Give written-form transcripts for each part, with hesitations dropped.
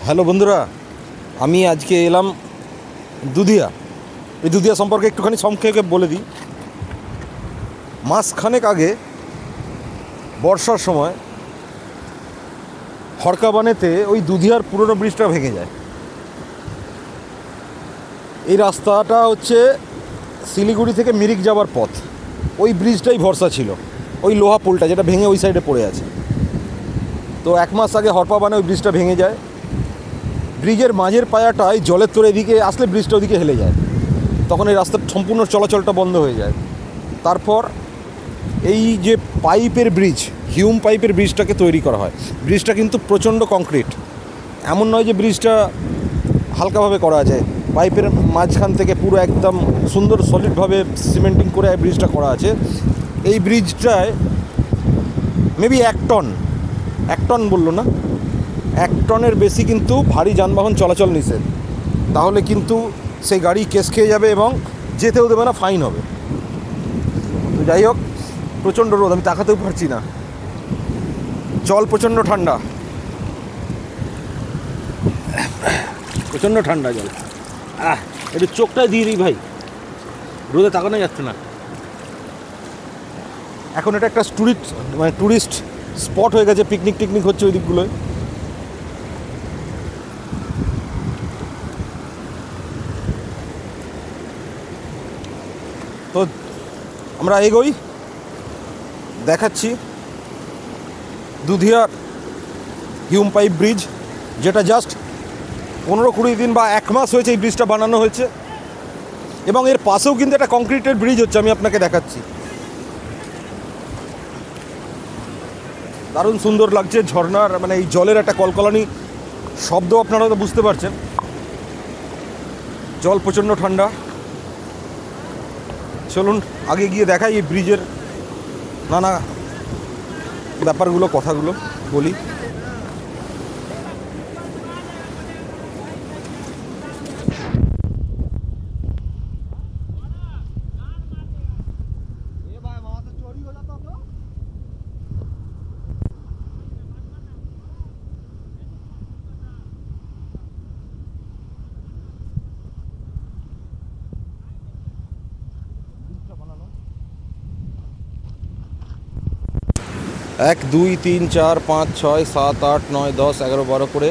Hello বন্ধুরা, আমি আজকে এলাম দুধিয়া। এই দুধিয়া সম্পর্কে একটুখানি সংক্ষেপে বলে দিই। মাসখানেক আগে বর্ষার সময় হরকাবানেতে ওই দুধিয়ার পুরনো ব্রিজটা ভেঙে যায়। এই রাস্তাটা হচ্ছে শিলিগুড়ি থেকে মিরিক যাওয়ার পথ। ওই ব্রিজটাই ভরসা ছিল, ওই লোহা পুলটা যেটা ভেঙে ওই সাইডে পড়ে আছে। তো এক মাস আগে হরপাবানে ওই ব্রিজটা ভেঙে যায়। ব্রিজের মাঝের পায়াটায় জলের তোরে এদিকে আসলে ব্রিজটা ওদিকে হেলে যায়, তখন এই রাস্তার সম্পূর্ণ চলাচলটা বন্ধ হয়ে যায়। তারপর এই যে পাইপের ব্রিজ, হিউম পাইপের ব্রিজটাকে তৈরি করা হয়। ব্রিজটা কিন্তু প্রচণ্ড কংক্রিট, এমন নয় যে ব্রিজটা হালকাভাবে করা যায়। পাইপের মাঝখান থেকে পুরো একদম সুন্দর সলিডভাবে সিমেন্টিং করে ব্রিজটা করা আছে। এই ব্রিজটায় মেবি এক টন বললো না, 1 টনের বেশি কিন্তু ভারী যানবাহন চলাচল নিষেধ। তাহলে কিন্তু সেই গাড়ি কেস খেয়ে যাবে এবং যেতেও দেবে না, ফাইন হবে। তো যাই হোক, প্রচণ্ড রোদ, আমি তাকাতেও পারছি না। জল প্রচণ্ড ঠান্ডা, প্রচণ্ড ঠান্ডা জল। একটু চোখটাই দিয়ে দিই ভাই, রোদে তাকানো যাচ্ছে না। এখন এটা একটা ট্যুরিস্ট স্পট হয়ে গেছে, পিকনিক হচ্ছে ওই দিকগুলোয়। তো আমরা এগোই, দেখাচ্ছি দুধিয়ার হিউম পাইপ ব্রিজ, যেটা জাস্ট 15-20 দিন বা 1 মাস হয়েছে এই ব্রিজটা বানানো হয়েছে। এবং এর পাশেও কিন্তু একটা কংক্রিটের ব্রিজ হচ্ছে, আমি আপনাকে দেখাচ্ছি। দারুণ সুন্দর লাগছে, ঝর্ণার মানে এই জলের একটা কলকলানি শব্দ আপনারা হয়তো বুঝতে পারছেন। জল প্রচণ্ড ঠান্ডা। চলুন আগে গিয়ে দেখাই এই ব্রিজের নানা ব্যাপারগুলো, কথাগুলো বলি। এক, 2, 3, 4, 5, 6, 7, 8, 9, 10, 11, 12 করে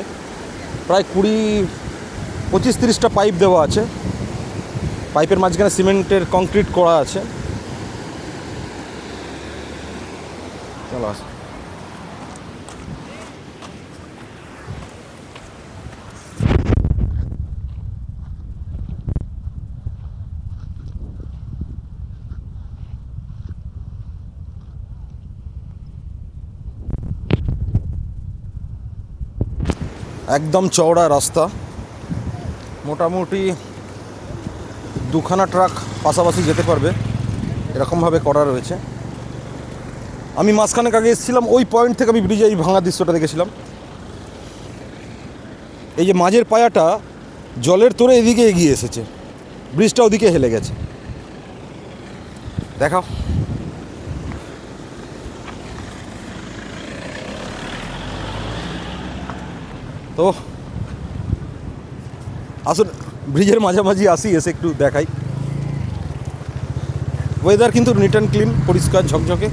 প্রায় 20, 25, 30টা পাইপ দেওয়া আছে। পাইপের মাঝখানে সিমেন্টের কংক্রিট করা আছে। চলো আস। একদম চওড়া রাস্তা, মোটামুটি 2খানা ট্রাক পাশাপাশি যেতে পারবে, এরকমভাবে করা রয়েছে। আমি মাঝখানেক আগে এসেছিলাম, ওই পয়েন্ট থেকে আমি ব্রিজে এই ভাঙা দৃশ্যটা দেখেছিলাম। এই যে মাঝের পায়াটা জলের তোরে এদিকে এগিয়ে এসেছে, ব্রিজটা ওদিকে হেলে গেছে। দেখাও। তো আসুন ব্রিজের মাঝামাঝি আসি, এসে একটু দেখাই। ওয়েদার কিন্তু নিট অ্যান্ড ক্লিন, পরিষ্কার ঝকঝকে।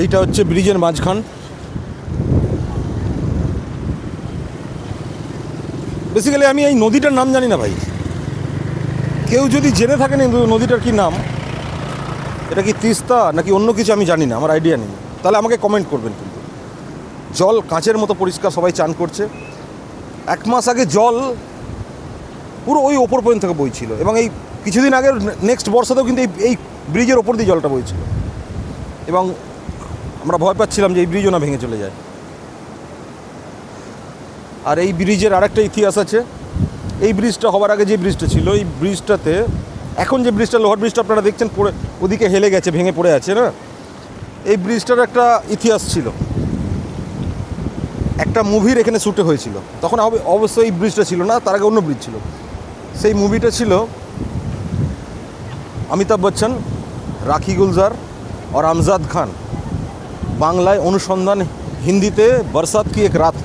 এইটা হচ্ছে ব্রিজের মাঝখান। বেসিক্যালি আমি এই নদীটার নাম জানি না ভাই, কেউ যদি জেনে থাকেন এই নদীটার কি নাম, এটা কি তিস্তা নাকি অন্য কিছু আমি জানি না, আমার আইডিয়া নেই, তাহলে আমাকে কমেন্ট করবেন। কিন্তু জল কাঁচের মতো পরিষ্কার, সবাই চান করছে। 1 মাস আগে জল পুরো ওই ওপর পর্যন্ত থেকে বইছিল, এবং এই কিছুদিন আগে নেক্সট বর্ষাতেও কিন্তু এই ব্রিজের ওপর দিয়ে জলটা বইছিল। এবং আমরা ভয় পাচ্ছিলাম যে এই ব্রিজও না ভেঙে চলে যায়। আর এই ব্রিজের আরেকটা ইতিহাস আছে। এই ব্রিজটা হওয়ার আগে যে ব্রিজটা ছিল, এই ব্রিজটাতে এখন যে ব্রিজটা, লোহার ব্রিজটা আপনারা দেখছেন পড়ে ওদিকে হেলে গেছে, ভেঙে পড়ে আছে না, এই ব্রিজটার একটা ইতিহাস ছিল। একটা মুভির এখানে শ্যুটে হয়েছিল, তখন অবশ্যই এই ব্রিজটা ছিল না, তার আগে অন্য ব্রিজ ছিল। সেই মুভিটা ছিল অমিতাভ বচ্চন, রাখি গুলজার আর আমজাদ খান, বাংলায় অনুসন্ধান, হিন্দিতে বরসাত কি এক রাত।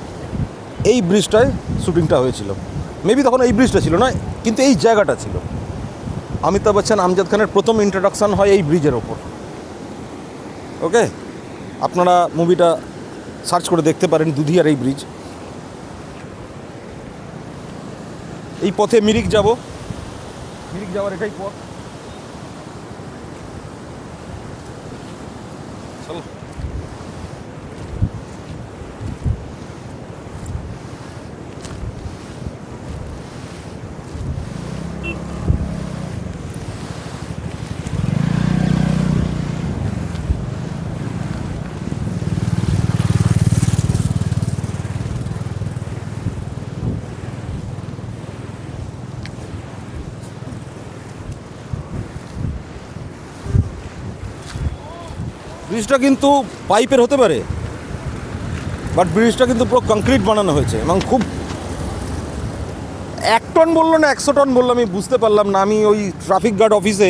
এই ব্রিজটায় শ্যুটিংটা হয়েছিল। মেবি তখন এই ব্রিজটা ছিল না, কিন্তু এই জায়গাটা ছিল। অমিতাভ বচ্চন আমজাদ খানের প্রথম ইন্ট্রোডাকশান হয় এই ব্রিজের ওপর। ওকে, আপনারা মুভিটা সার্চ করে দেখতে পারেন, দুধিয়ার এই ব্রিজ। এই পথে মিরিক যাব, মিরিক যাওয়ার এটাই পথ। চলো। ব্রিজটা কিন্তু পাইপের হতে পারে, বাট ব্রিজটা কিন্তু পুরো কংক্রিট বানানো হয়েছে এবং খুব 1 টন বললো না 100 টন বললো, আমি বুঝতে পারলাম না। আমি ওই ট্রাফিক গার্ড অফিসে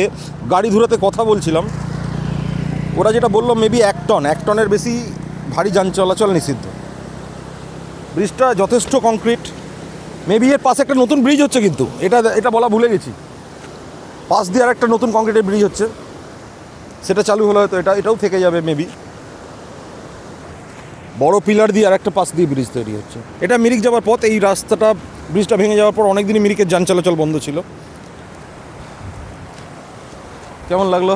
গাড়ি ধুরাতে কথা বলছিলাম, ওরা যেটা বললো মেবি 1 টন, 1 টনের বেশি ভারী যান চলাচল নিষিদ্ধ। ব্রিজটা যথেষ্ট কংক্রিট। মেবি এর পাশে একটা নতুন ব্রিজ হচ্ছে, কিন্তু এটা বলা ভুলে গেছি, পাশ দিয়ে আর একটা নতুন কংক্রিটের ব্রিজ হচ্ছে, সেটা চালু হলে হয়তো এটাও থেকে যাবে মেবি। বড় পিলার দিয়ে আর একটা পাশ দিয়ে ব্রিজ তৈরি হচ্ছে। এটা মিরিক যাওয়ার পথ। এই রাস্তাটা, ব্রিজটা ভেঙে যাওয়ার পর অনেকদিনই মিরিকের যান চলাচল বন্ধ ছিল। কেমন লাগলো?